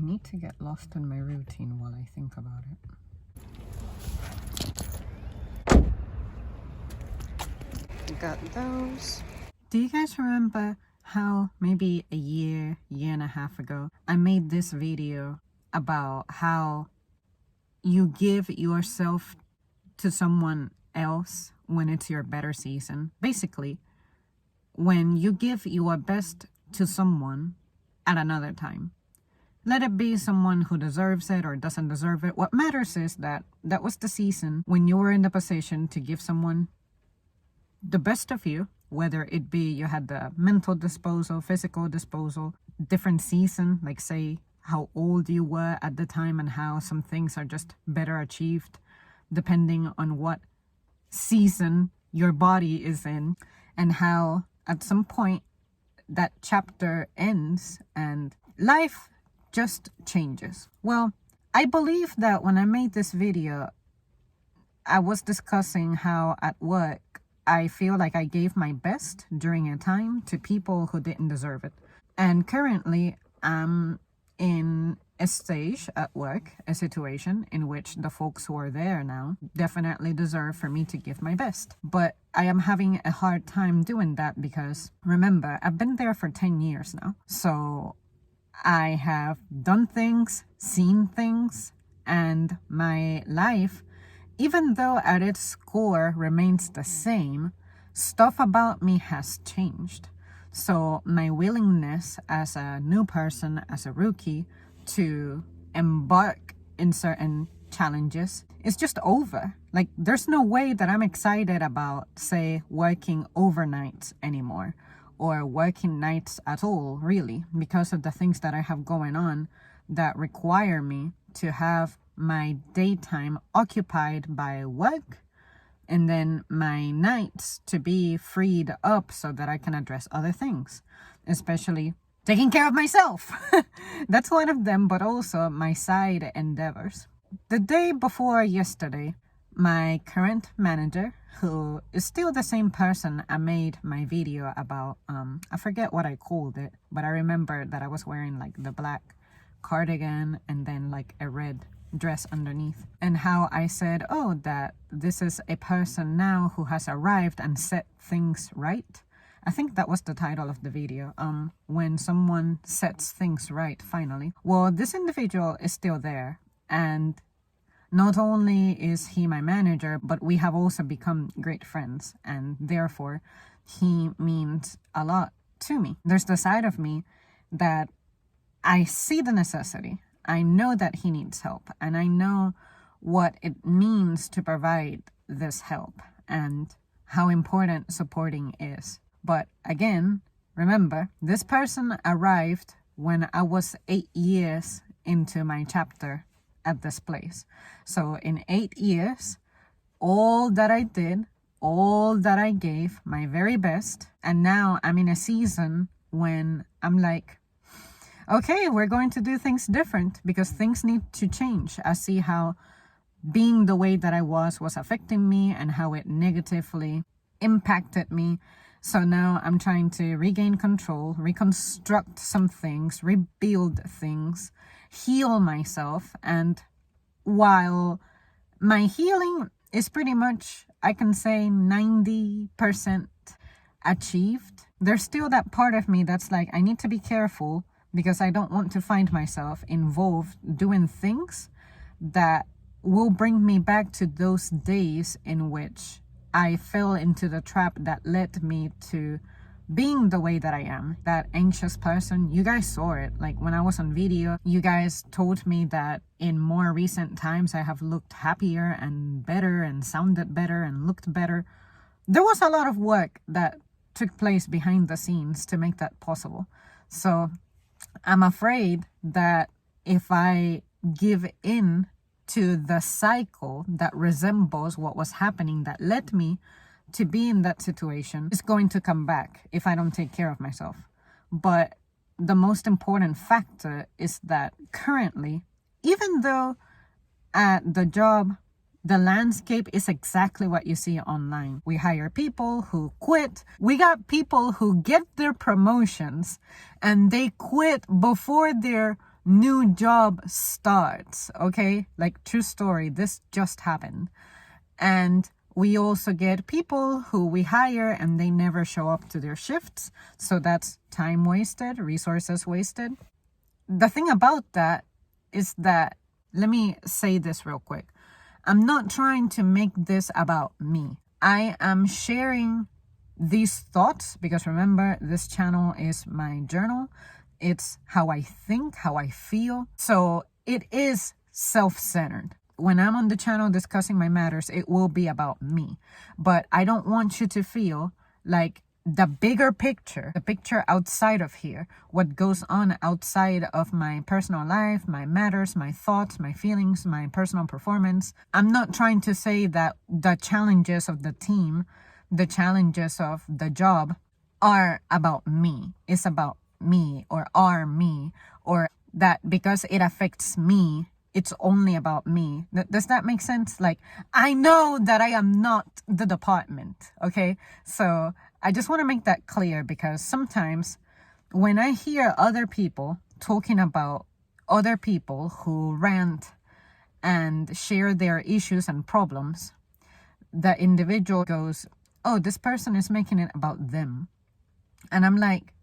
need to get lost in my routine while I think about it. Got those. Do you guys remember how maybe a year and a half ago, I made this video about how you give yourself to someone else when it's your better season? Basically, when you give your best to someone at another time, let it be someone who deserves it or doesn't deserve it. What matters is that that was the season when you were in the position to give someone the best of you, whether it be you had the mental disposal, physical disposal, different season, like say how old you were at the time and how some things are just better achieved depending on what season your body is in, and how at some point that chapter ends and life just changes. Well, I believe that when I made this video, I was discussing how at work I feel like I gave my best during a time to people who didn't deserve it. And currently I'm in a stage at work, a situation in which the folks who are there now definitely deserve for me to give my best. But I am having a hard time doing that because, remember, I've been there for 10 years now. So I have done things, seen things, and my life, even though at its core remains the same, stuff about me has changed. So my willingness as a new person, as a rookie, to embark in certain challenges is just over. Like, there's no way that I'm excited about, say, working overnights anymore, or working nights at all, really, because of the things that I have going on that require me to have my daytime occupied by work and then my nights to be freed up so that I can address other things, especially taking care of myself. That's one of them, but also my side endeavors. The day before yesterday, my current manager, who is still the same person I made my video about, I forget what I called it, but I remember that I was wearing like the black cardigan and then like a red dress underneath, and how I said, oh, that this is a person now who has arrived and set things right. I think that was the title of the video, when someone sets things right finally. Well, this individual is still there, and not only is he my manager, but we have also become great friends, and therefore he means a lot to me. There's the side of me that I see the necessity. I know that he needs help, and I know what it means to provide this help and how important supporting is. But again, remember, this person arrived when I was 8 years into my chapter at this place. So in 8 years, all that I did, all that I gave, my very best, and now I'm in a season when I'm like, okay, we're going to do things different because things need to change. I see how being the way that I was affecting me and how it negatively impacted me. So now I'm trying to regain control, reconstruct some things, rebuild things, heal myself. And while my healing is pretty much, I can say 90% achieved, there's still that part of me that's like, I need to be careful because I don't want to find myself involved doing things that will bring me back to those days in which I fell into the trap that led me to being the way that I am, that anxious person. You guys saw it. Like when I was on video, you guys told me that in more recent times I have looked happier and better and sounded better and looked better. There was a lot of work that took place behind the scenes to make that possible. So I'm afraid that if I give in to the cycle that resembles what was happening that led me to be in that situation, it's going to come back if I don't take care of myself. But the most important factor is that currently, even though at the job, the landscape is exactly what you see online. We hire people who quit. We got people who get their promotions and they quit before their new job starts, okay? Like, true story, this just happened. And we also get people who we hire and they never show up to their shifts. So that's time wasted, resources wasted. The thing about that is that, let me say this real quick. I'm not trying to make this about me. I am sharing these thoughts because remember, this channel is my journal. It's how I think, how I feel. So it is self-centered. When I'm on the channel discussing my matters, it will be about me. But I don't want you to feel like the bigger picture, the picture outside of here, what goes on outside of my personal life, my matters, my thoughts, my feelings, my personal performance. I'm not trying to say that the challenges of the team, the challenges of the job are about me. It's about me or are me, or that because it affects me, it's only about me. Does that make sense? Like, I know that I am not the department, okay? So I just want to make that clear because sometimes when I hear other people talking about other people who rant and share their issues and problems, the individual goes, oh, this person is making it about them. And I'm like,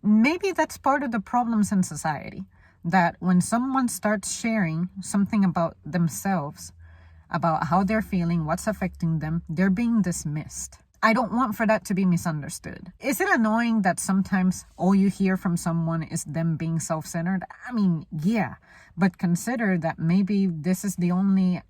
maybe that's part of the problems in society. That when someone starts sharing something about themselves, about how they're feeling, what's affecting them, they're being dismissed. I don't want for that to be misunderstood. Is it annoying that sometimes all you hear from someone is them being self-centered? I mean, yeah, but consider that maybe this is the only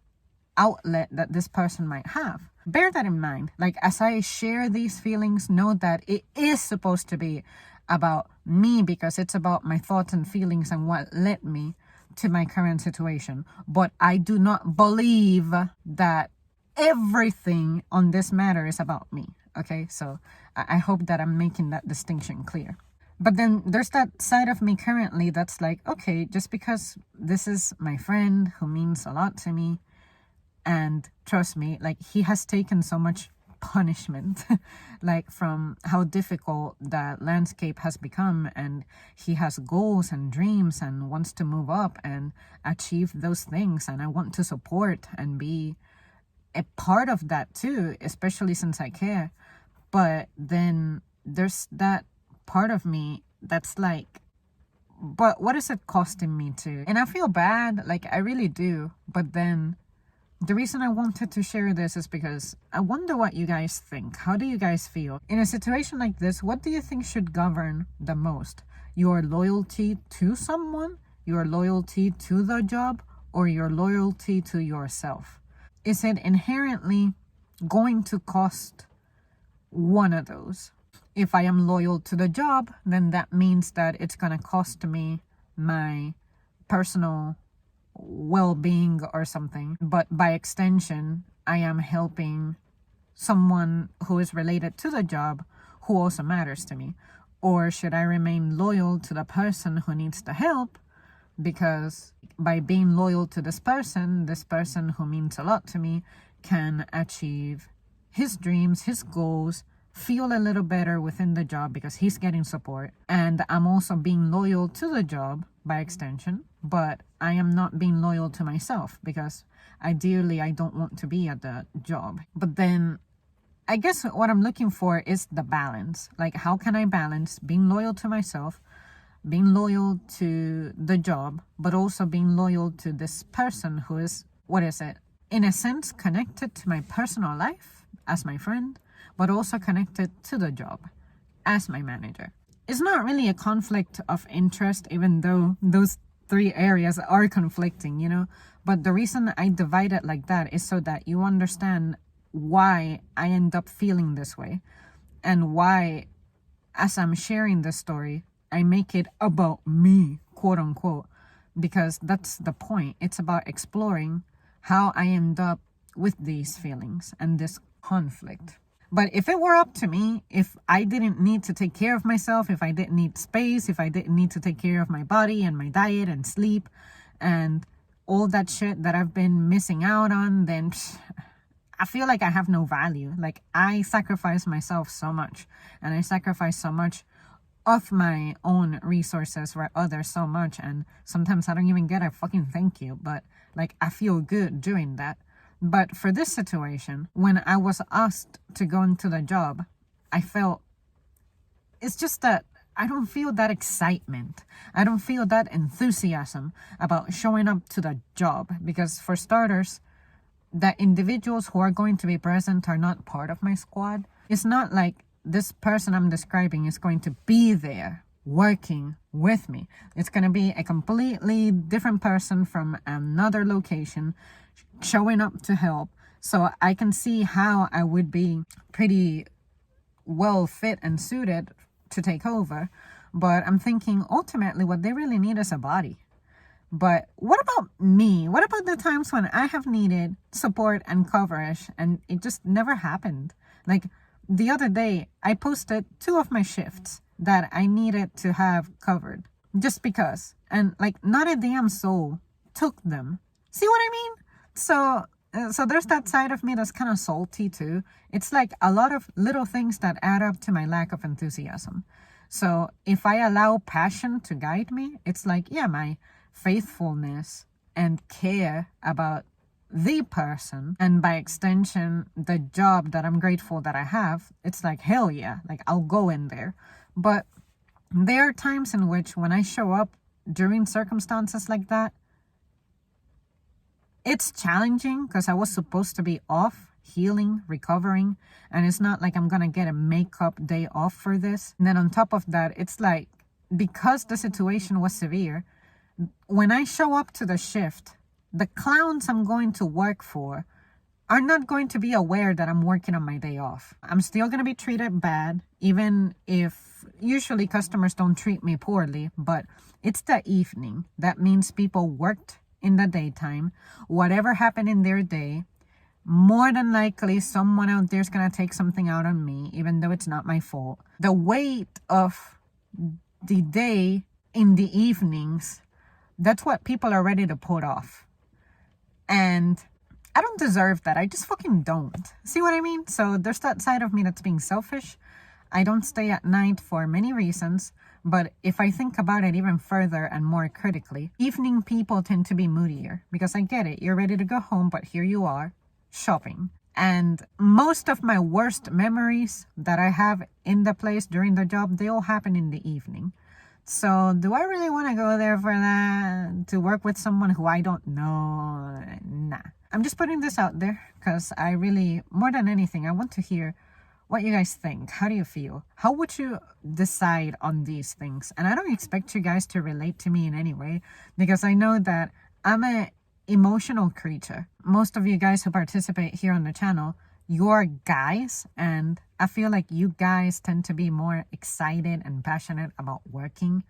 outlet that this person might have. Bear that in mind. Like, as I share these feelings, know that it is supposed to be about me because it's about my thoughts and feelings and what led me to my current situation. But I do not believe that everything on this matter is about me. Okay, so I hope that I'm making that distinction clear. But then there's that side of me currently that's like, okay, just because this is my friend who means a lot to me, and trust me, like, he has taken so much punishment like from how difficult the landscape has become, and he has goals and dreams and wants to move up and achieve those things, and I want to support and be a part of that too, especially since I care. But then there's that part of me that's like, but what is it costing me to? And I feel bad, like I really do. But then the reason I wanted to share this is because I wonder what you guys think. How do you guys feel? In a situation like this, what do you think should govern the most? Your loyalty to someone, your loyalty to the job, or your loyalty to yourself? Is it inherently going to cost one of those? If I am loyal to the job, then that means that it's going to cost me my personal well-being or something. But by extension, I am helping someone who is related to the job who also matters to me. Or should I remain loyal to the person who needs the help? Because by being loyal to this person who means a lot to me can achieve his dreams, his goals, feel a little better within the job because he's getting support. And I'm also being loyal to the job by extension, but I am not being loyal to myself because ideally I don't want to be at the job. But then I guess what I'm looking for is the balance. Like, how can I balance being loyal to myself, being loyal to the job, but also being loyal to this person who is, in a sense, connected to my personal life as my friend, but also connected to the job as my manager. It's not really a conflict of interest, even though those three areas are conflicting, you know. But the reason I divide it like that is so that you understand why I end up feeling this way, and why, as I'm sharing this story, I make it about me, quote unquote, because that's the point. It's about exploring how I end up with these feelings and this conflict. But if it were up to me, if I didn't need to take care of myself, if I didn't need space, if I didn't need to take care of my body and my diet and sleep and all that shit that I've been missing out on, then I feel like I have no value. Like, I sacrifice myself so much, and I sacrifice so much of my own resources for others so much, and sometimes I don't even get a fucking thank you, but like I feel good doing that. But for this situation, when I was asked to go into the job, I felt, it's just that I don't feel that excitement. I don't feel that enthusiasm about showing up to the job, because for starters, the individuals who are going to be present are not part of my squad. It's not like this person I'm describing is going to be there working with me. It's going to be a completely different person from another location showing up to help. So I can see how I would be pretty well fit and suited to take over. But I'm thinking ultimately what they really need is a body. But what about me? What about the times when I have needed support and coverage and it just never happened? Like the other day, I posted 2 of my shifts that I needed to have covered just because. And like not a damn soul took them. See what I mean? So there's that side of me that's kind of salty too. It's like a lot of little things that add up to my lack of enthusiasm. So if I allow passion to guide me, it's like, yeah, my faithfulness and care about the person, and by extension the job that I'm grateful that I have, it's like, hell yeah, like I'll go in there. But there are times in which when I show up during circumstances like that, it's challenging because I was supposed to be off, healing, recovering, and it's not like I'm gonna get a makeup day off for this. And then on top of that, it's like, because the situation was severe, when I show up to the shift, the clowns I'm going to work for are not going to be aware that I'm working on my day off. I'm still going to be treated bad, even if usually customers don't treat me poorly, but it's the evening. That means people worked in the daytime. Whatever happened in their day, more than likely someone out there is going to take something out on me, even though it's not my fault. The weight of the day in the evenings, that's what people are ready to put off. And I don't deserve that. I just fucking don't. See what I mean? So there's that side of me that's being selfish. I don't stay at night for many reasons. But if I think about it even further and more critically, evening people tend to be moodier. Because I get it. You're ready to go home, but here you are, shopping. And most of my worst memories that I have in the place during the job, they all happen in the evening. So do I really want to go there for that? To work with someone who I don't know? Nah. I'm just putting this out there because I really, more than anything, I want to hear what you guys think. How do you feel? How would you decide on these things? And I don't expect you guys to relate to me in any way, because I know that I'm an emotional creature. Most of you guys who participate here on the channel, you're guys, and I feel like you guys tend to be more excited and passionate about working,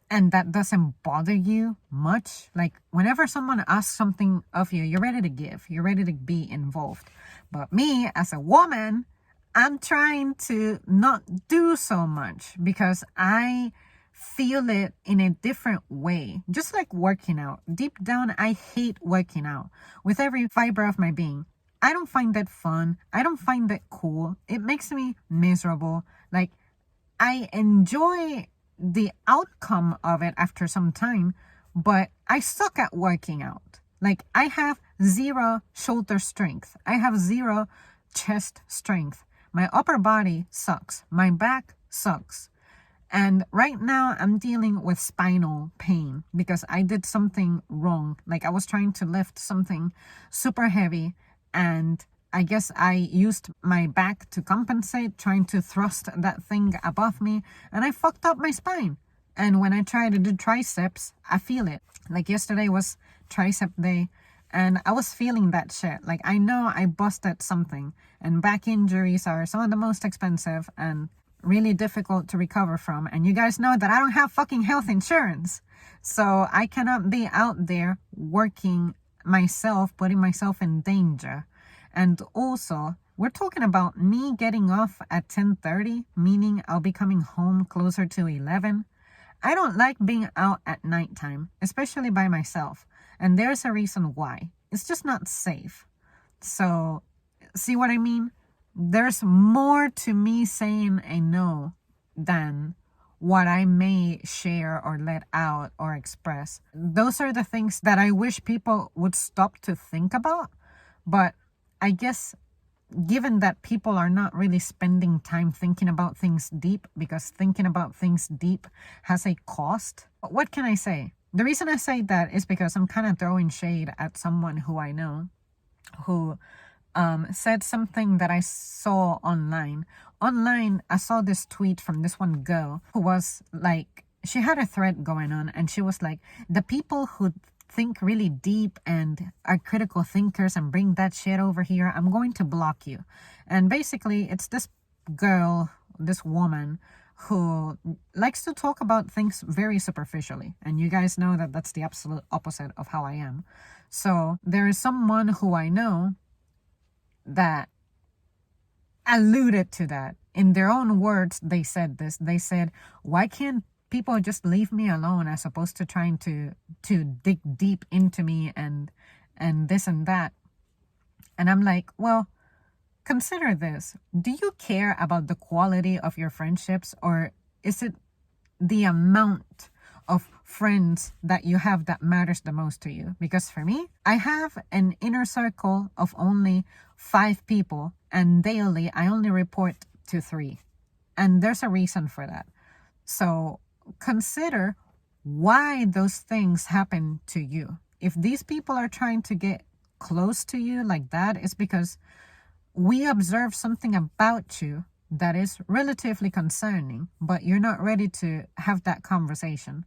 and that doesn't bother you much. Like whenever someone asks something of you, you're ready to give, you're ready to be involved. But me as a woman, I'm trying to not do so much because I feel it in a different way. Just like working out. Deep down, I hate working out with every fiber of my being. I don't find that fun. I don't find that cool. It makes me miserable. Like, I enjoy the outcome of it after some time, but I suck at working out. Like, I have 0 shoulder strength. I have 0 chest strength. My upper body sucks. My back sucks. And right now I'm dealing with spinal pain because I did something wrong. Like I was trying to lift something super heavy, and I guess I used my back to compensate, trying to thrust that thing above me, and I fucked up my spine. And when I try to do triceps, I feel it. Like yesterday was tricep day, and I was feeling that shit. Like I know I busted something, and back injuries are some of the most expensive and really difficult to recover from. And you guys know that I don't have fucking health insurance, so I cannot be out there working myself, putting myself in danger. And also, we're talking about me getting off at 10:30, meaning I'll be coming home closer to 11. I don't like being out at nighttime, especially by myself. And there's a reason why. It's just not safe. So, see what I mean? There's more to me saying a no than what I may share or let out or express. Those are the things that I wish people would stop to think about. But I guess given that people are not really spending time thinking about things deep, because thinking about things deep has a cost, what can I say? The reason I say that is because I'm kind of throwing shade at someone who I know who said something that I saw online. Online, I saw this tweet from this one girl who was like, she had a thread going on, and she was like, the people who think really deep and are critical thinkers and bring that shit over here, I'm going to block you. And basically, it's this girl, this woman, who likes to talk about things very superficially. And you guys know that that's the absolute opposite of how I am. So there is someone who I know that alluded to that. In their own words, they said this. They said, why can't people just leave me alone as opposed to trying to dig deep into me and this and that? And I'm like, well, consider this. Do you care about the quality of your friendships, or is it the amount of friends that you have that matters the most to you? Because for me, I have an inner circle of only 5 people, and daily I only report to 3. And there's a reason for that. So consider why those things happen to you. If these people are trying to get close to you like that, it's because we observe something about you that is relatively concerning, but you're not ready to have that conversation.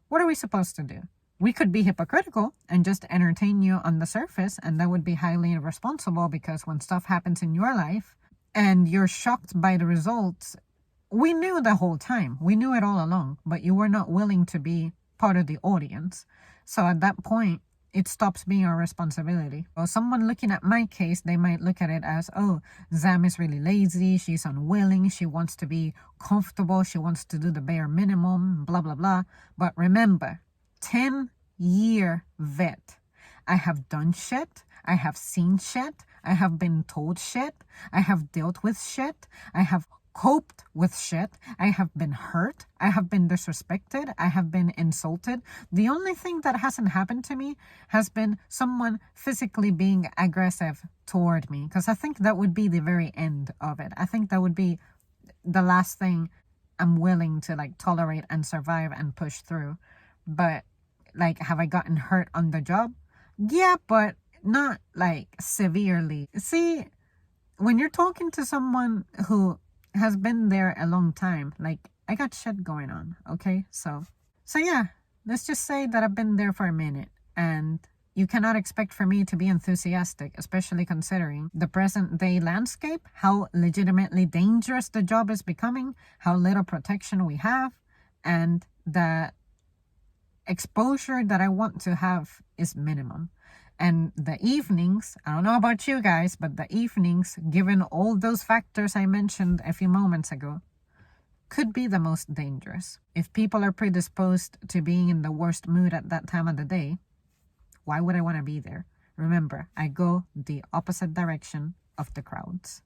What are we supposed to do? We could be hypocritical and just entertain you on the surface, and that would be highly irresponsible, because when stuff happens in your life and you're shocked by the results, we knew the whole time. We knew it all along, but you were not willing to be part of the audience. So at that point, it stops being our responsibility. Well, someone looking at my case, they might look at it as, oh, Zam is really lazy, she's unwilling, she wants to be comfortable, she wants to do the bare minimum, blah, blah, blah. But remember, 10-year vet. I have done shit, I have seen shit, I have been told shit, I have dealt with shit, I have coped with shit, I have been hurt, I have been disrespected, I have been insulted. The only thing that hasn't happened to me has been someone physically being aggressive toward me, because I think that would be the very end of it. I think that would be the last thing I'm willing to like tolerate and survive and push through. But like, have I gotten hurt on the job? Yeah, but not like severely. See, when you're talking to someone who has been there a long time, like, I got shit going on, okay? So yeah, let's just say that I've been there for a minute, and you cannot expect for me to be enthusiastic, especially considering the present day landscape, how legitimately dangerous the job is becoming, how little protection we have, and the exposure that I want to have is minimum. And the evenings, I don't know about you guys, but the evenings, given all those factors I mentioned a few moments ago, could be the most dangerous. If people are predisposed to being in the worst mood at that time of the day, why would I want to be there? Remember, I go the opposite direction of the crowds.